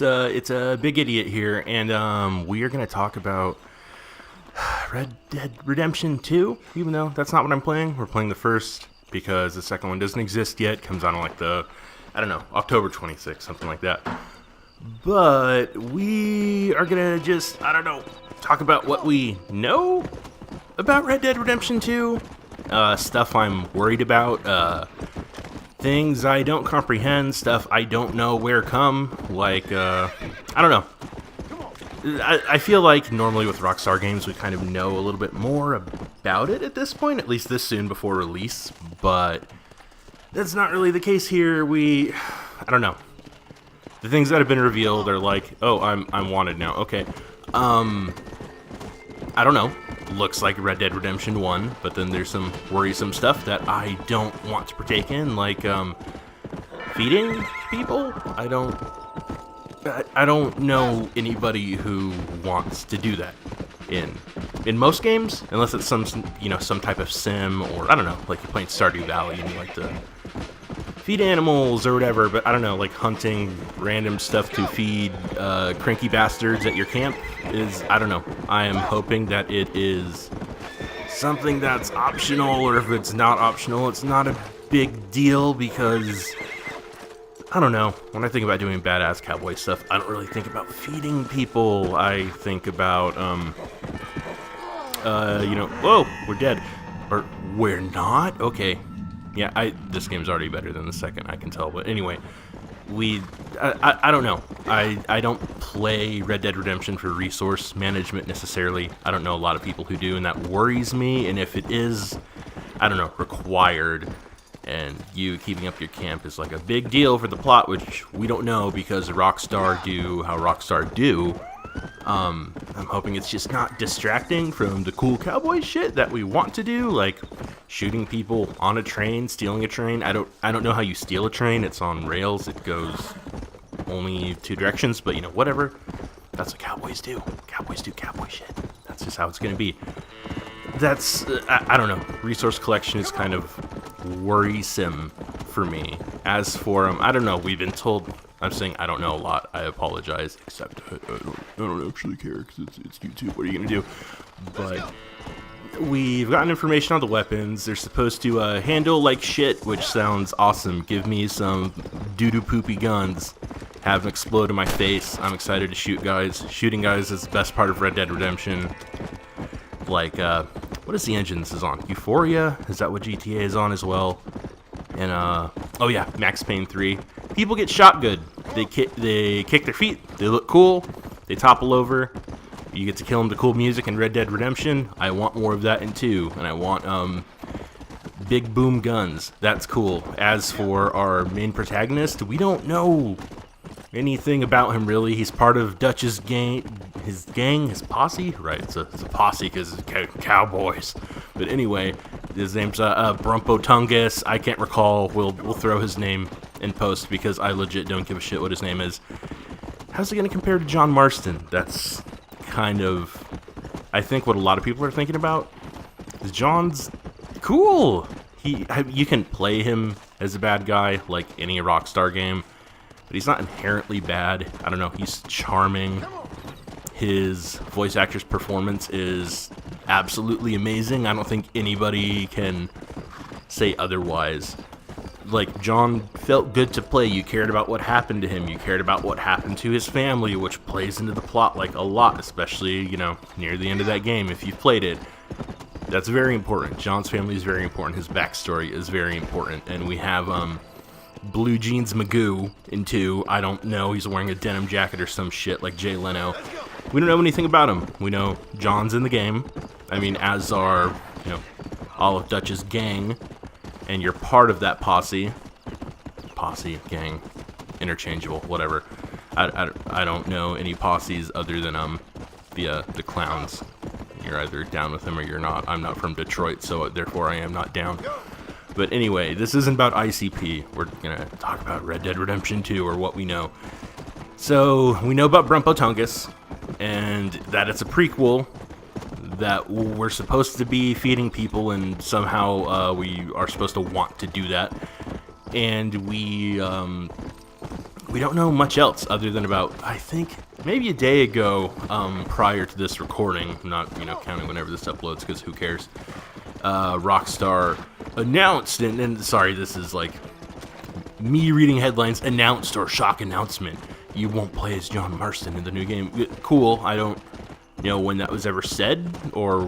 it's a big idiot here, and we are gonna talk about Red Dead Redemption 2. Even though that's not what I'm playing, we're playing the first because the second one doesn't exist yet. Comes out on like October 26th, something like that. But we are gonna just talk about what we know about Red Dead Redemption 2, stuff I'm worried about, things I don't comprehend, stuff I don't know where come, like, I don't know. I feel like normally with Rockstar games we kind of know a little bit more about it at this point, at least this soon before release, but that's not really the case here. I don't know. The things that have been revealed are like, oh, I'm wanted now. Okay. I don't know. Looks like Red Dead Redemption 1, but then there's some worrisome stuff that I don't want to partake in, like feeding people. I don't know anybody who wants to do that in most games, unless it's some type of sim, or I don't know, like you're playing Stardew Valley and you like to feed animals or whatever, but I don't know, like hunting random stuff to feed cranky bastards at your camp is, I don't know. I am hoping that it is something that's optional, or if it's not optional, it's not a big deal, because I don't know. When I think about doing badass cowboy stuff, I don't really think about feeding people. I think about, whoa, we're dead. Or, we're not? Okay. Yeah, this game's already better than the second, I can tell. But anyway, I don't know. I don't play Red Dead Redemption for resource management necessarily. I don't know a lot of people who do, and that worries me. And if it is, I don't know, required, and you keeping up your camp is like a big deal for the plot, which we don't know because Rockstar do how Rockstar do. I'm hoping it's just not distracting from the cool cowboy shit that we want to do, like shooting people on a train, stealing a train. I don't know how you steal a train. It's on rails. It goes only two directions, but whatever. That's what cowboys do. Cowboys do cowboy shit. That's just how it's gonna be. That's I don't know. Resource collection is kind of worrisome for me. As for I don't know. We've been told. I'm saying I don't know a lot. I apologize. Except I don't actually care because it's YouTube. What are you gonna do? But we've gotten information on the weapons. They're supposed to handle like shit, which sounds awesome. Give me some doo-doo poopy guns. Have them explode in my face. I'm excited to shoot guys. Shooting guys is the best part of Red Dead Redemption. Like, what is the engine this is on? Euphoria? Is that what GTA is on as well? And, oh yeah, Max Payne 3. People get shot good. They kick their feet. They look cool. They topple over. You get to kill them to cool music in Red Dead Redemption. I want more of that in 2. And I want, big boom guns. That's cool. As for our main protagonist, we don't know anything about him really. He's part of Dutch's gang, his posse, right? It's a posse because it's cowboys. But anyway, his name's Brumpo Tungus. I can't recall. We'll throw his name in post because I legit don't give a shit what his name is. How's it gonna compare to John Marston? That's kind of, I think, what a lot of people are thinking about. John's cool. You can play him as a bad guy like any Rockstar game, but he's not inherently bad. I don't know, he's charming. His voice actor's performance is absolutely amazing. I don't think anybody can say otherwise. Like, John felt good to play. You cared about what happened to him. You cared about what happened to his family, which plays into the plot like a lot, especially, near the end of that game if you've played it. That's very important. John's family is very important. His backstory is very important. And we have, Blue Jeans Magoo in 2. I don't know. He's wearing a denim jacket or some shit like Jay Leno. We don't know anything about him. We know John's in the game. I mean, as are, all of Dutch's gang. And you're part of that posse. Posse, gang, interchangeable, whatever. I don't know any posses other than the clowns. You're either down with them or you're not. I'm not from Detroit, so therefore I am not down. But anyway, this isn't about ICP. We're gonna talk about Red Dead Redemption 2, or what we know. So, we know about Brumpo Tungus, and that it's a prequel, that we're supposed to be feeding people, and somehow we are supposed to want to do that. And we we don't know much else other than about, I think, maybe a day ago, prior to this recording, not, counting whenever this uploads, because who cares, Rockstar announced, and sorry, this is like me reading headlines, announced or shock announcement, you won't play as John Marston in the new game. Cool, I don't know when that was ever said, or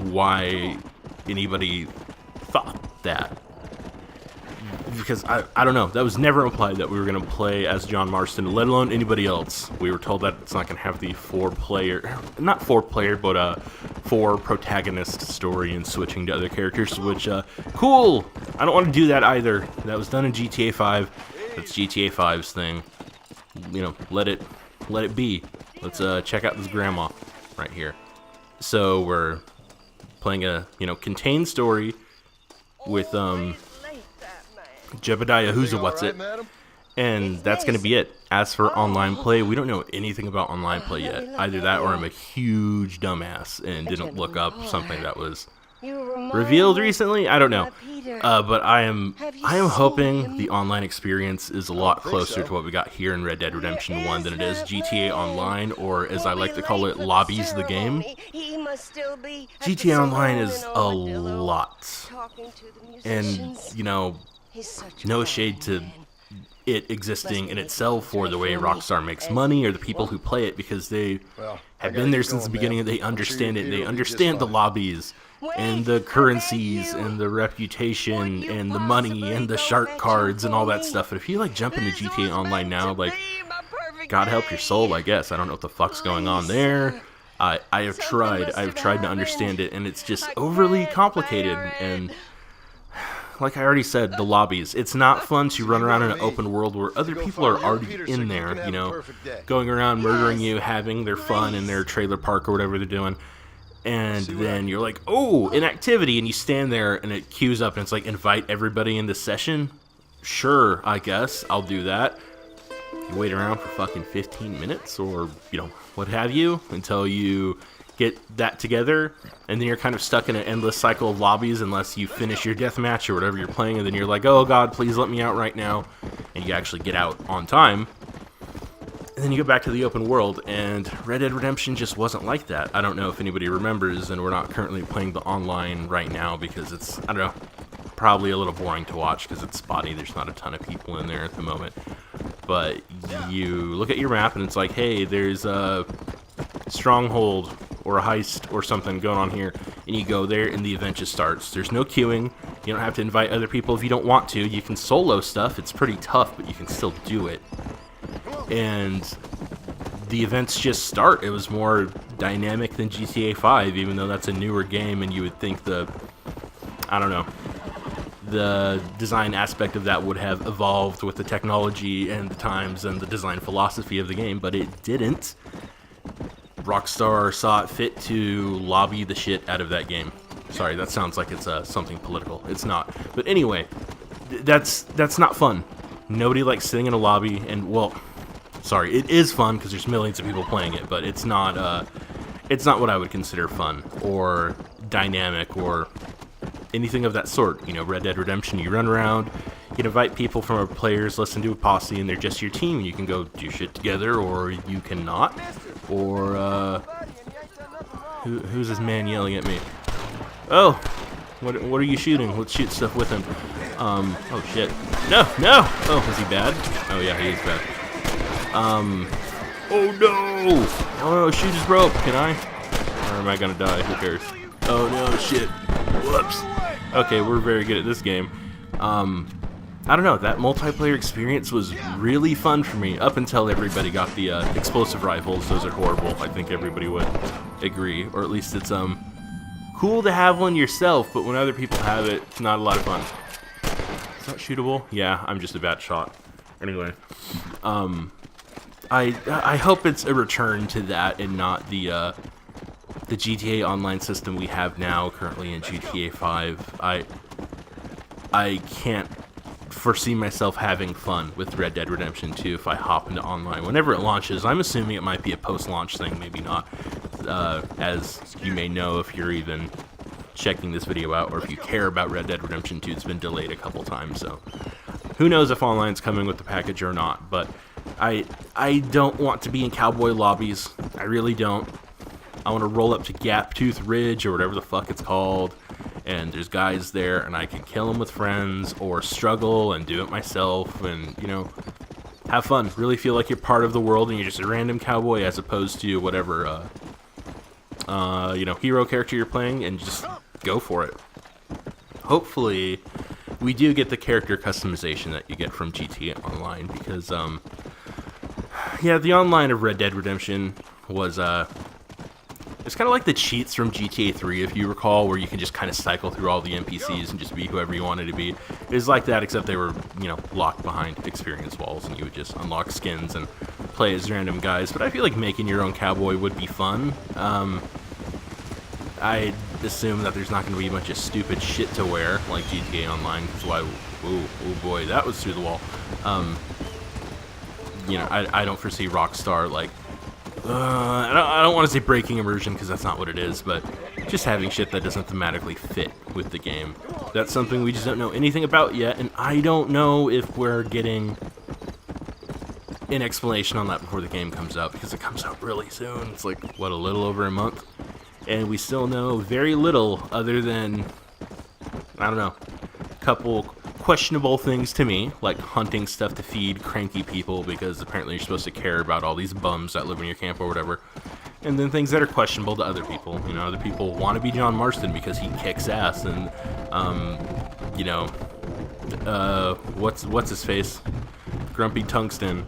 why anybody thought that. Because I don't know, that was never implied that we were going to play as John Marston, let alone anybody else. We were told that it's not going to have the four protagonist story and switching to other characters, which, cool! I don't want to do that either. That was done in GTA 5. That's GTA 5's thing. Let it be. Let's, check out this grandma right here. So, we're playing a, contained story with, Jebediah Who's-a-What's-It, and that's going to be it. As for online play, we don't know anything about online play yet. Either that or I'm a huge dumbass and didn't look up something that was revealed recently. I don't know. But I am hoping the online experience is a lot closer to what we got here in Red Dead Redemption 1 than it is GTA Online, or as I like to call it, Lobbies the Game. GTA Online is a lot. And, no shade to it existing in itself or the way Rockstar makes money or the people who play it, because they have been there since the beginning and they understand it. They understand the lobbies and the currencies and the reputation and the money and the shark cards and all that stuff. And if you jump into GTA Online now, God help your soul, I guess. I don't know what the fuck's going on there. I've tried to understand it, and it's just overly complicated. And like I already said, the lobbies. It's not fun to run around in an open world where other people are already in there, going around murdering you, having their fun in their trailer park or whatever they're doing. And then you're like, oh, an activity, and you stand there and it queues up and it's like, invite everybody in the session. Sure, I guess, I'll do that. You wait around for fucking 15 minutes or, what have you, until you get that together, and then you're kind of stuck in an endless cycle of lobbies unless you finish your deathmatch or whatever you're playing, and then you're like, oh god, please let me out right now, and you actually get out on time, and then you go back to the open world, and Red Dead Redemption just wasn't like that. I don't know if anybody remembers, and we're not currently playing the online right now because it's, I don't know, probably a little boring to watch because it's spotty. There's not a ton of people in there at the moment, but you look at your map and it's like, hey, there's a stronghold or a heist or something going on here, and you go there and the event just starts. There's no queuing. You don't have to invite other people if you don't want to. You can solo stuff. It's pretty tough, but you can still do it. And the events just start. It was more dynamic than GTA 5, even though that's a newer game, and you would think the design aspect of that would have evolved with the technology and the times and the design philosophy of the game, but it didn't. Rockstar saw it fit to lobby the shit out of that game. Sorry, that sounds like it's something political. It's not. But anyway, that's not fun. Nobody likes sitting in a lobby, and, well, sorry, it is fun because there's millions of people playing it, but it's not what I would consider fun or dynamic or anything of that sort. Red Dead Redemption, you run around, you can invite people from our players, listen to a posse, and they're just your team. You can go do shit together, or you cannot. Or, who's this man yelling at me? Oh, what are you shooting? Let's shoot stuff with him. Oh shit. No! Oh, is he bad? Oh yeah, he is bad. Oh no! Oh no, shoot his rope. Can I? Or am I gonna die? Who cares? Oh no, shit. Whoops. Okay, we're very good at this game. I don't know, that multiplayer experience was really fun for me, up until everybody got the explosive rifles. Those are horrible. I think everybody would agree, or at least it's cool to have one yourself, but when other people have it, it's not a lot of fun. Is that shootable? Yeah, I'm just a bad shot. Anyway, I hope it's a return to that and not the GTA Online system we have now currently in GTA 5. I can't foresee myself having fun with Red Dead Redemption 2 if I hop into online whenever it launches. I'm assuming it might be a post-launch thing, maybe not. As you may know if you're even checking this video out, or if you care about Red Dead Redemption 2, it's been delayed a couple times, so who knows if online's coming with the package or not. But I don't want to be in cowboy lobbies. I really don't. I want to roll up to Gap Tooth Ridge or whatever the fuck it's called, and there's guys there, and I can kill them with friends or struggle and do it myself, and have fun. Really feel like you're part of the world and you're just a random cowboy as opposed to whatever hero character you're playing, and just go for it. Hopefully, we do get the character customization that you get from GTA Online, because the online of Red Dead Redemption was it's kind of like the cheats from GTA 3, if you recall, where you can just kind of cycle through all the NPCs and just be whoever you wanted to be. It was like that, except they were, locked behind experience walls, and you would just unlock skins and play as random guys. But I feel like making your own cowboy would be fun. I assume that there's not going to be a bunch of stupid shit to wear, like GTA Online, because oh boy, that was through the wall. I don't foresee Rockstar, I don't want to say breaking immersion, because that's not what it is, but just having shit that doesn't thematically fit with the game. That's something we just don't know anything about yet, and I don't know if we're getting an explanation on that before the game comes out, because it comes out really soon. It's like, a little over a month? And we still know very little other than, I don't know, a couple questionable things to me, like hunting stuff to feed cranky people, because apparently you're supposed to care about all these bums that live in your camp or whatever. And then things that are questionable to other people. Other people want to be John Marston because he kicks ass, and what's his face? Grumpy Tungsten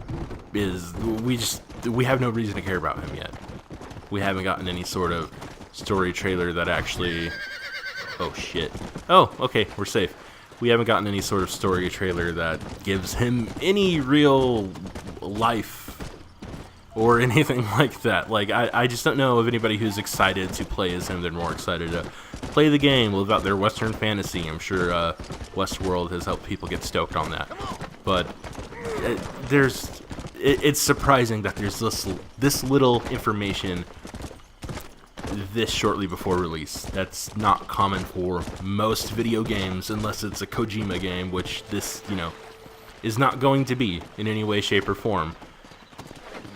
we have no reason to care about him yet. We haven't gotten any sort of story trailer that actually... Oh shit. Oh, okay, we're safe. We haven't gotten any sort of story trailer that gives him any real life or anything like that. I just don't know of anybody who's excited to play as him. They're more excited to play the game, live out their Western fantasy. I'm sure Westworld has helped people get stoked on that. But it's surprising that there's this little information this shortly before release. That's not common for most video games, unless it's a Kojima game, which this, is not going to be in any way, shape, or form.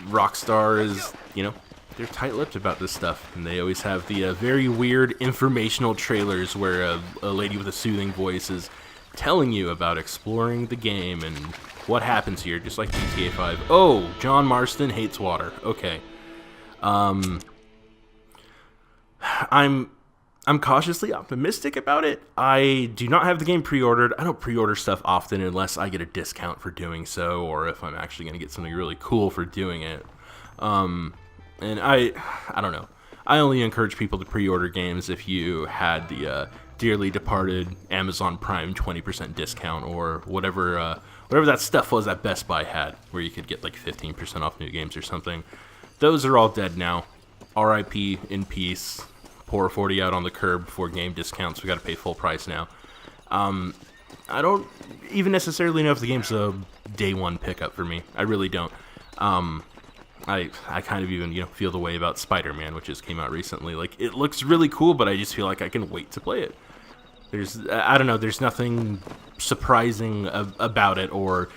Rockstar is, they're tight-lipped about this stuff, and they always have the very weird informational trailers where a lady with a soothing voice is telling you about exploring the game and what happens here, just like GTA 5. Oh, John Marston hates water. Okay. I'm cautiously optimistic about it. I do not have the game pre-ordered. I don't pre-order stuff often unless I get a discount for doing so, or if I'm actually going to get something really cool for doing it. And I don't know. I only encourage people to pre-order games if you had the dearly departed Amazon Prime 20% discount, or whatever that stuff was that Best Buy had, where you could get like 15% off new games or something. Those are all dead now. R.I.P. in peace. Pour 40 out on the curb for game discounts. We got to pay full price now. I don't even necessarily know if the game's a day one pickup for me. I really don't. I kind of even feel the way about Spider-Man, which just came out recently. Like, it looks really cool, but I just feel like I can wait to play it. I don't know. There's nothing surprising about it or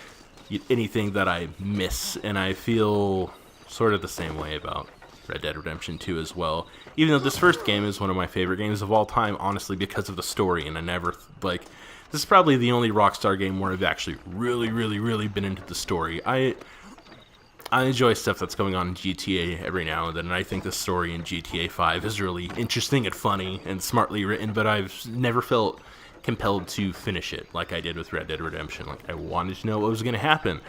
anything that I miss, and I feel sort of the same way about Red Dead Redemption 2 as well. Even though this first game is one of my favorite games of all time, honestly, because of the story, and this is probably the only Rockstar game where I've actually really, really, really been into the story. I enjoy stuff that's going on in GTA every now and then, and I think the story in GTA 5 is really interesting and funny and smartly written, but I've never felt compelled to finish it like I did with Red Dead Redemption. Like, I wanted to know what was going to happen.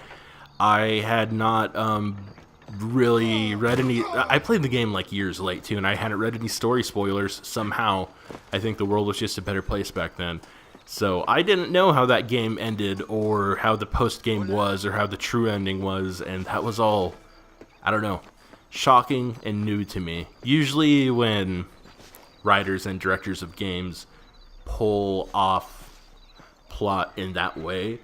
I had not really read any... I played the game like years late too, and I hadn't read any story spoilers. Somehow I think the world was just a better place back then, so I didn't know how that game ended, or how the post game was, or how the true ending was, and that was all, I don't know, shocking and new to me. Usually when writers and directors of games pull off plot in that way,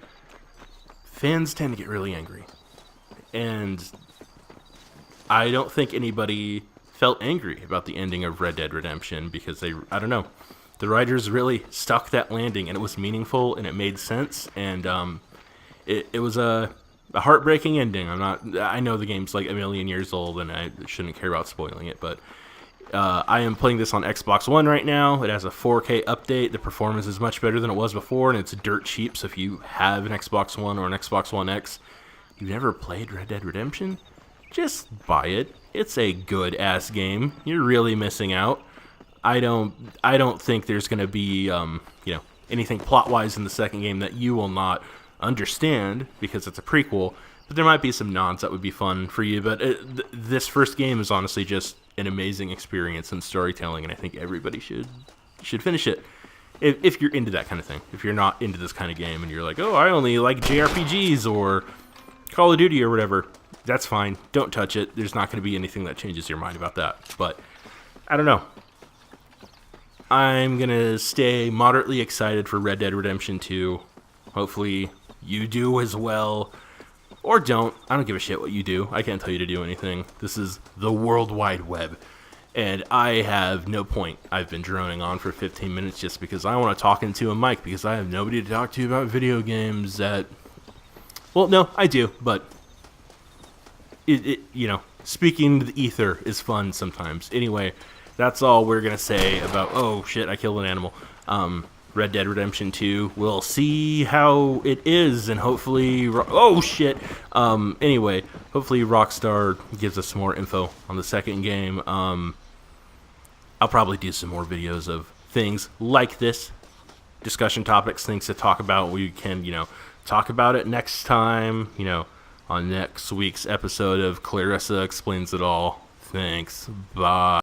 fans tend to get really angry, and I don't think anybody felt angry about the ending of Red Dead Redemption, because I don't know, the writers really stuck that landing, and it was meaningful, and it made sense, and it was a a heartbreaking ending. I know the game's like a million years old, and I shouldn't care about spoiling it, but I am playing this on Xbox One right now. It has a 4K update. The performance is much better than it was before, and it's dirt cheap. So if you have an Xbox One or an Xbox One X, you've never played Red Dead Redemption, just buy it. It's a good ass game. You're really missing out. I don't think there's gonna be anything plot wise in the second game that you will not understand because it's a prequel. But there might be some nods that would be fun for you. But this first game is honestly just an amazing experience in storytelling, and I think everybody should finish it if you're into that kind of thing. If you're not into this kind of game and you're like, oh, I only like JRPGs or Call of Duty or whatever, that's fine. Don't touch it. There's not going to be anything that changes your mind about that. But I don't know. I'm going to stay moderately excited for Red Dead Redemption 2. Hopefully you do as well. Or don't. I don't give a shit what you do. I can't tell you to do anything. This is the World Wide Web. And I have no point. I've been droning on for 15 minutes just because I want to talk into a mic because I have nobody to talk to about video games that... Well, no, I do, but... speaking to the ether is fun sometimes. Anyway, that's all we're going to say about... Oh, shit, I killed an animal. Red Dead Redemption 2. We'll see how it is, and hopefully... Oh, shit! Anyway, hopefully Rockstar gives us some more info on the second game. I'll probably do some more videos of things like this. Discussion topics, things to talk about. We can, talk about it next time, on next week's episode of Clarissa Explains It All. Thanks. Bye.